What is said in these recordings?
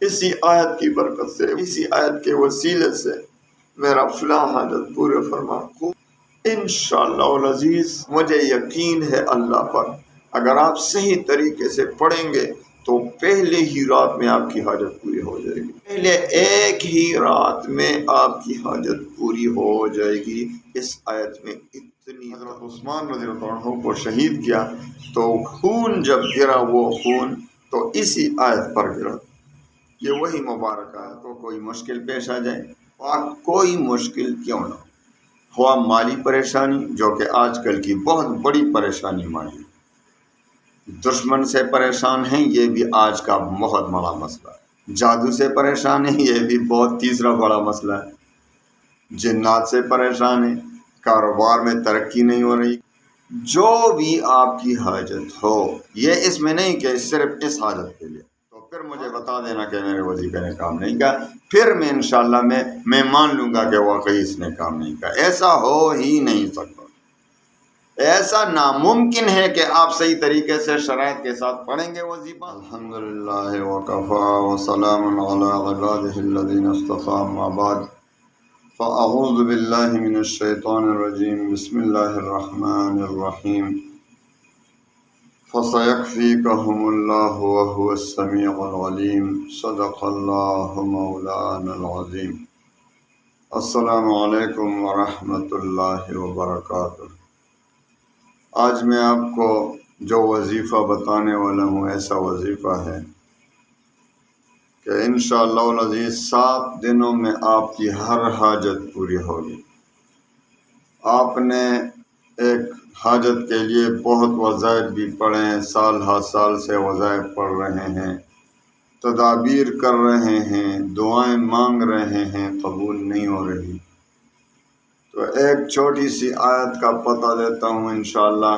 اسی آیت کی برکت سے، اسی آیت کے وسیلے سے میرا فلاں حاجت پورے فرما۔ انشاءاللہ العزیز مجھے یقین ہے اللہ پر، اگر آپ صحیح طریقے سے پڑھیں گے تو پہلے ہی رات میں آپ کی حاجت پوری ہو جائے گی، پہلے ایک ہی رات میں آپ کی حاجت پوری ہو جائے گی۔ اس آیت میں اتنی، حضرت عثمان رضی اللہ عنہ کو شہید کیا تو خون جب گرا، وہ خون تو اسی آیت پر گرا۔ یہ وہی مبارک ہے، تو کوئی مشکل پیش آ جائے، کوئی مشکل کیوں نہ ہوا، مالی پریشانی جو کہ آج کل کی بہت بڑی پریشانی مالی، دشمن سے پریشان ہیں، یہ بھی آج کا بہت بڑا مسئلہ ہے، جادو سے پریشان ہیں، یہ بھی بہت تیسرا بڑا مسئلہ ہے، جنات سے پریشان ہیں، کاروبار میں ترقی نہیں ہو رہی، جو بھی آپ کی حاجت ہو، یہ اس میں نہیں کہ صرف اس حاجت کے لیے، تو پھر مجھے بتا دینا کہ میرے وظیفے نے کام نہیں کیا، پھر میں انشاءاللہ میں مان لوں گا کہ واقعی اس نے کام نہیں کیا۔ ایسا ہو ہی نہیں سکتا، ایسا ناممکن ہے کہ آپ صحیح طریقے سے شرائط کے ساتھ پڑھیں گے وظیفہ۔ الحمدللہ وکفا وسلام علی عبادہ الذین اصطفی، اما بعد فاعوذ باللہ من الشیطان الرجیم، بسم اللہ الرحمن الرحیم، فسیکفیکہم اللہ وہو السمیع العلیم، صدق اللہ مولانا العظیم۔ السلام علیکم ورحمۃ اللہ وبرکاتہ۔ آج میں آپ کو جو وظیفہ بتانے والا ہوں، ایسا وظیفہ ہے کہ انشاءاللہ العزیز 7 دنوں میں آپ کی ہر حاجت پوری ہوگی۔ آپ نے ایک حاجت کے لیے بہت وظائف بھی پڑھے ہیں، سال ہر سال سے وظائف پڑھ رہے ہیں، تدابیر کر رہے ہیں، دعائیں مانگ رہے ہیں، قبول نہیں ہو رہی، تو ایک چھوٹی سی آیت کا پتہ دیتا ہوں، انشاءاللہ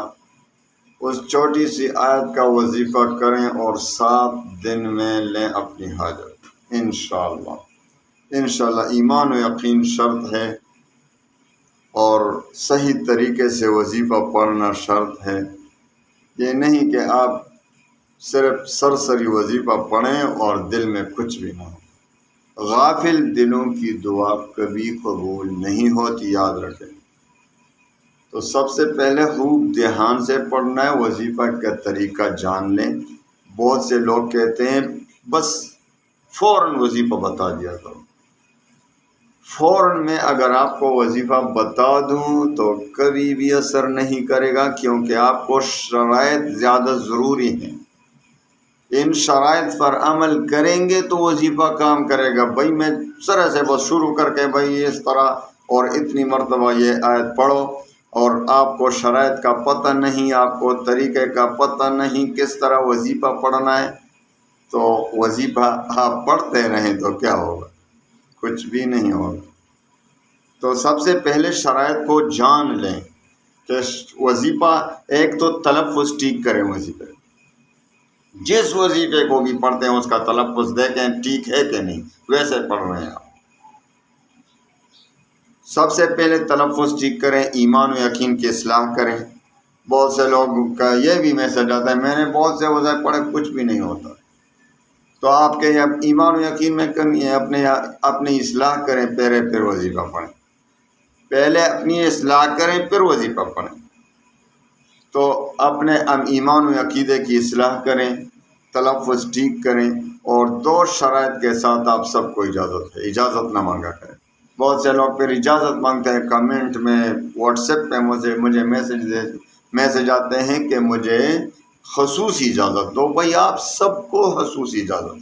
اس چھوٹی سی آیت کا وظیفہ کریں اور 7 دن میں لیں اپنی حاجت، انشاءاللہ۔ انشاءاللہ ایمان و یقین شرط ہے، اور صحیح طریقے سے وظیفہ پڑھنا شرط ہے۔ یہ نہیں کہ آپ صرف سرسری وظیفہ پڑھیں اور دل میں کچھ بھی نہ ہو۔ غافل دلوں کی دعا کبھی قبول نہیں ہوتی، یاد رکھیں۔ تو سب سے پہلے خوب دھیان سے پڑھنا ہے، وظیفہ کا طریقہ جان لیں۔ بہت سے لوگ کہتے ہیں بس فوراً وظیفہ بتا دیا کرو۔ فوراً میں اگر آپ کو وظیفہ بتا دوں تو کبھی بھی اثر نہیں کرے گا، کیونکہ آپ کو شرائط زیادہ ضروری ہیں۔ ان شرائط پر عمل کریں گے تو وظیفہ کام کرے گا۔ بھائی میں سرے سے بس شروع کر کے بھائی اس طرح اور اتنی مرتبہ یہ آیت پڑھو، اور آپ کو شرائط کا پتہ نہیں، آپ کو طریقے کا پتہ نہیں کس طرح وظیفہ پڑھنا ہے، تو وظیفہ آپ پڑھتے رہیں تو کیا ہوگا؟ کچھ بھی نہیں ہوگا۔ تو سب سے پہلے شرائط کو جان لیں کہ وظیفہ، ایک تو تلفظ ٹھیک کریں، وظیفے جس وظیفے کو بھی پڑھتے ہیں اس کا تلفظ دیکھیں ٹھیک ہے کہ نہیں، ویسے پڑھ رہے ہیں آپ۔ سب سے پہلے تلفظ ٹھیک کریں، ایمان و یقین کی اصلاح کریں۔ بہت سے لوگ کا یہ بھی میسج آتا ہے میں نے بہت سے وظائف پڑھے، کچھ بھی نہیں ہوتا، تو آپ کے ایمان و یقین میں کمی ہے، اپنی اصلاح کریں، پھر وظیفہ پڑھیں۔ پہلے اپنی اصلاح کریں پھر وظیفہ پڑھیں۔ تو اپنے ایمان و عقیدے کی اصلاح کریں، تلفظ ٹھیک کریں، اور 2 شرائط کے ساتھ آپ سب کو اجازت ہے، اجازت نہ مانگا کریں۔ بہت سے لوگ پھر اجازت مانگتے ہیں، کمنٹ میں، واٹس ایپ پہ مجھے میسج آتے ہیں کہ مجھے خصوصی اجازت دو۔ بھائی آپ سب کو خصوصی اجازت،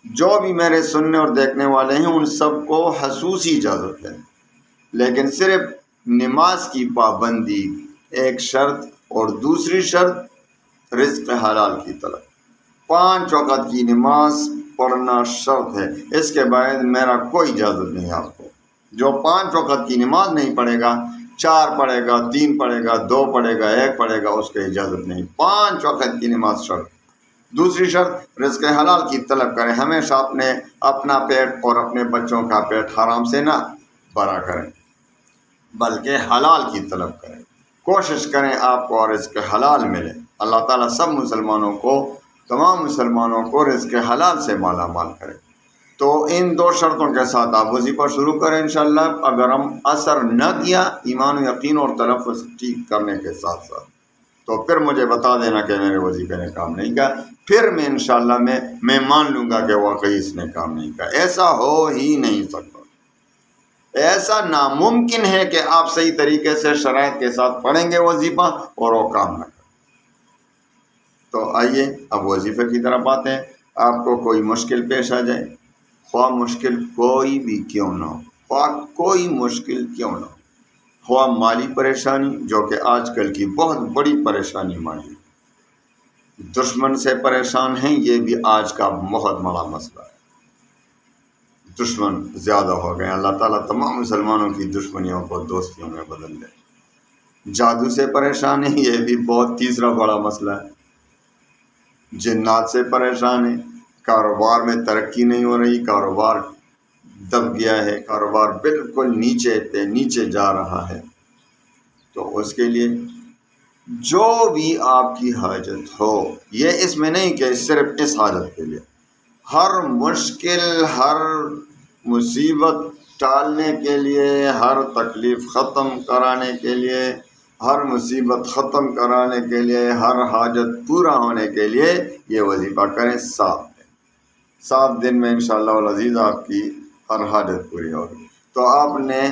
جو بھی میرے سننے اور دیکھنے والے ہیں ان سب کو خصوصی اجازت ہے، لیکن صرف نماز کی پابندی ایک شرط، اور دوسری شرط رزق حلال کی طلب۔ 5 وقت کی نماز پڑھنا شرط ہے، اس کے بعد میرا کوئی اجازت نہیں آپ کو۔ جو 5 وقت کی نماز نہیں پڑھے گا، 4 پڑھے گا، 3 پڑھے گا، 2 پڑھے گا، 1 پڑھے گا، اس کی اجازت نہیں۔ 5 وقت کی نماز شرط۔ دوسری شرط رزق حلال کی طلب کریں، ہمیشہ اپنا پیٹ اور اپنے بچوں کا پیٹ حرام سے نہ بھرا کریں، بلکہ حلال کی طلب کریں۔ کوشش کریں آپ کو رزق حلال ملے۔ اللہ تعالیٰ سب مسلمانوں کو تمام مسلمانوں کو رزق حلال سے مالا مال کرے۔ تو ان 2 شرطوں کے ساتھ آپ وظیفہ شروع کریں انشاءاللہ۔ اگر ہم اثر نہ دیا ایمان و یقین اور تلفظ ٹھیک کرنے کے ساتھ ساتھ، تو پھر مجھے بتا دینا کہ میرے وظیفے نے کام نہیں کیا، پھر میں انشاءاللہ میں مان لوں گا کہ واقعی اس نے کام نہیں کیا۔ ایسا ہو ہی نہیں سکتا، ایسا ناممکن ہے کہ آپ صحیح طریقے سے شرائط کے ساتھ پڑھیں گے وظیفہ اور وہ کام نہ کریں۔ تو آئیے اب وظیفے کی طرف آتے ہیں۔ آپ کو کوئی مشکل پیش آ جائے، خواہ مشکل کوئی بھی کیوں نہ ہو، خواہ کوئی مشکل کیوں نہ ہو، خواہ مالی پریشانی جو کہ آج کل کی بہت بڑی پریشانی مالی، دشمن سے پریشان ہیں، یہ بھی آج کا بہت بڑا مسئلہ ہے۔ دشمن زیادہ ہو گئے، اللہ تعالیٰ تمام مسلمانوں کی دشمنیوں کو دوستیوں میں بدل دے۔ جادو سے پریشان ہیں، یہ بھی بہت تیسرا بڑا مسئلہ ہے۔ جنات سے پریشان ہیں، کاروبار میں ترقی نہیں ہو رہی، کاروبار دب گیا ہے، کاروبار بالکل نیچے پہ نیچے جا رہا ہے۔ تو اس کے لیے جو بھی آپ کی حاجت ہو، یہ اس میں نہیں کہ صرف اس حاجت کے لیے، ہر مشکل، ہر مصیبت ٹالنے کے لیے، ہر تکلیف ختم کرانے کے لیے، ہر مصیبت ختم کرانے کے لیے، ہر حاجت پورا ہونے کے لیے یہ وظیفہ کریں 7 دن۔ 7 دن میں انشاءاللہ العزیز آپ کی ہر حاجت پوری ہوگی۔ تو آپ نے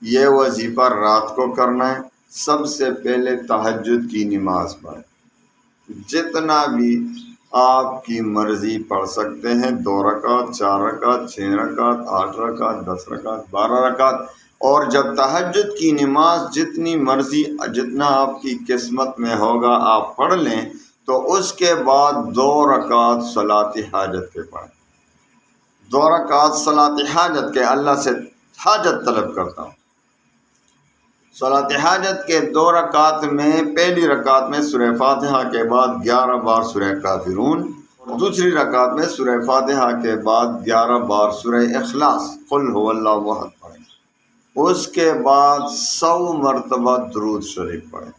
یہ وظیفہ رات کو کرنا ہے۔ سب سے پہلے تہجد کی نماز پڑھیں، جتنا بھی آپ کی مرضی پڑھ سکتے ہیں، 2 رکعت، 4 رکعت، 6 رکعت، 8 رکعت، 10 رکعت، 12 رکعت، اور جب تہجد کی نماز جتنی مرضی، جتنا آپ کی قسمت میں ہوگا آپ پڑھ لیں، تو اس کے بعد 2 رکعت صلاۃ حاجت کے پڑھیں۔ 2 رکعت صلاۃ حاجت کے، اللہ سے حاجت طلب کرتا ہوں۔ صلاۃ حاجت کے 2 رکعت میں، پہلی رکعت میں سورہ فاتحہ کے بعد 11 بار سورہ کافرون، اور دوسری رکعت میں سورہ فاتحہ کے بعد 11 بار سورہ اخلاص قل هو اللہ احد پڑھیں۔ اس کے بعد 100 مرتبہ درود شریف پڑھیں۔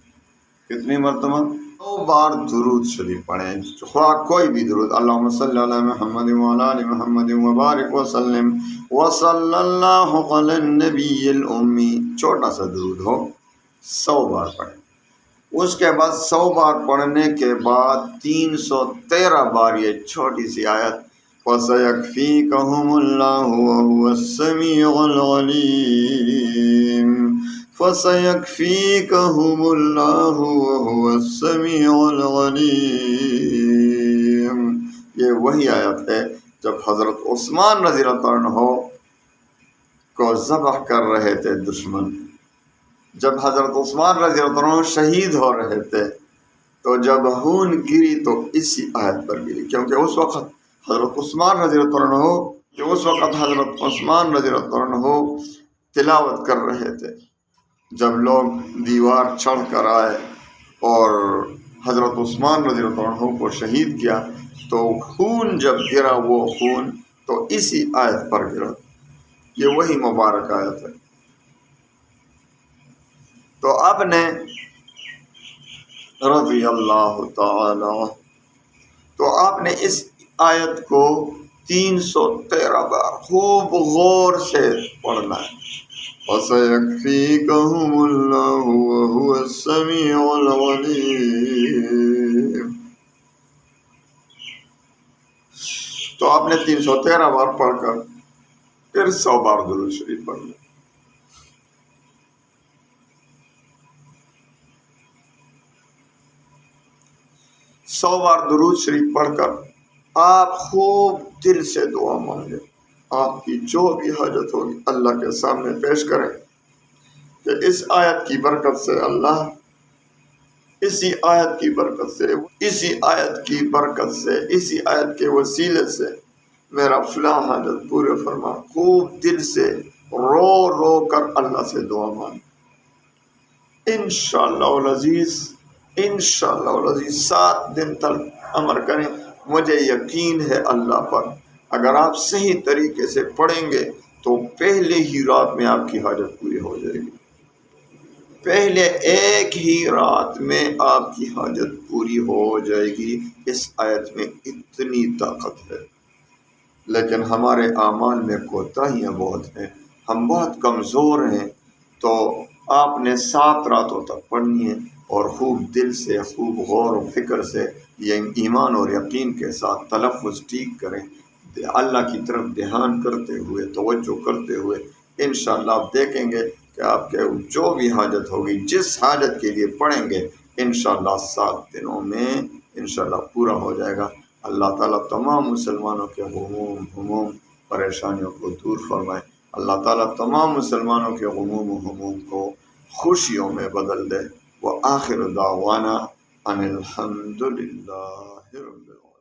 کتنی مرتبہ؟ 100 بار درود شریف پڑھیں، خواہ کوئی بھی درود، اللہم صلی علی محمد وعلی آل محمد وبارک وسلم وصلی اللہ علی النبی الامی، چھوٹا سا درود ہو، 100 بار پڑھیں۔ اس کے بعد 100 بار پڑھنے کے بعد 313 بار یہ چھوٹی سی آیت فَسَيَكْفِيكَهُمُ اللَّهُ وَهُوَ السَّمِيعُ الْعَلِيمُ فَسَيَكْفِيكَهُمُ اللَّهُ وَهُوَ السَّمِيعُ الْعَلِيمُ۔ یہ وہی آیت ہے جب حضرت عثمان رضی اللہ عنہ کو ذبح کر رہے تھے دشمن، جب حضرت عثمان رضی اللہ عنہ شہید ہو رہے تھے، تو جب خون گری تو اسی آیت پر گری، کیونکہ اس وقت حضرت عثمان رضی اللہ عنہ تلاوت کر رہے تھے۔ جب لوگ دیوار چڑھ کر آئے اور حضرت عثمان رضی اللہ عنہ کو شہید کیا، تو خون جب گرا، وہ خون تو اسی آیت پر گرا، یہ وہی مبارک آیت ہے۔ تو اب نے رضی اللہ تعالی، تو آپ نے اس آیت کو 313 بار خوب غور سے پڑھنا ہے۔ وَسَيَكْفِيكَهُمُ اللَّهُ وَهُوَ السَّمِيعُ الْعَلِيمُ۔ تو آپ نے 313 بار پڑھ کر پھر 100 بار درود شریف پڑھ لیں۔ سو بار درود شریف پڑھ کر آپ خوب دل سے دعا مانگیں، آپ کی جو بھی حاجت ہوگی اللہ کے سامنے پیش کریں کہ اس آیت کی برکت سے اللہ، اسی آیت کی برکت سے، اسی آیت کی برکت سے، اسی آیت کے وسیلے سے میرا فلاں حاجت پورے فرما۔ خوب دل سے رو رو کر اللہ سے دعا مانگ، انشاءاللہ العزیز، انشاءاللہ العزیز 7 دن تک عمل کریں۔ مجھے یقین ہے اللہ پر، اگر آپ صحیح طریقے سے پڑھیں گے تو پہلے ہی رات میں آپ کی حاجت پوری ہو جائے گی۔ پہلے ایک ہی رات میں آپ کی حاجت پوری ہو جائے گی۔ اس آیت میں اتنی طاقت ہے، لیکن ہمارے اعمال میں کوتاہیاں بہت ہیں، ہم بہت کمزور ہیں۔ تو آپ نے 7 راتوں تک پڑھنی ہے، اور خوب دل سے، خوب غور و فکر سے، یہ ایمان اور یقین کے ساتھ تلفظ ٹھیک کریں، اللہ کی طرف دھیان کرتے ہوئے، توجہ کرتے ہوئے۔ انشاءاللہ آپ دیکھیں گے کہ آپ کے جو بھی حاجت ہوگی، جس حاجت کے لیے پڑھیں گے، انشاءاللہ 7 دنوں میں انشاءاللہ پورا ہو جائے گا۔ اللہ تعالیٰ تمام مسلمانوں کے ہموم پریشانیوں کو دور فرمائے۔ اللہ تعالیٰ تمام مسلمانوں کے غموم و ہموم کو خوشیوں میں بدل دے۔ وآخر دعوانا ان الحمد للہ رب العالمین۔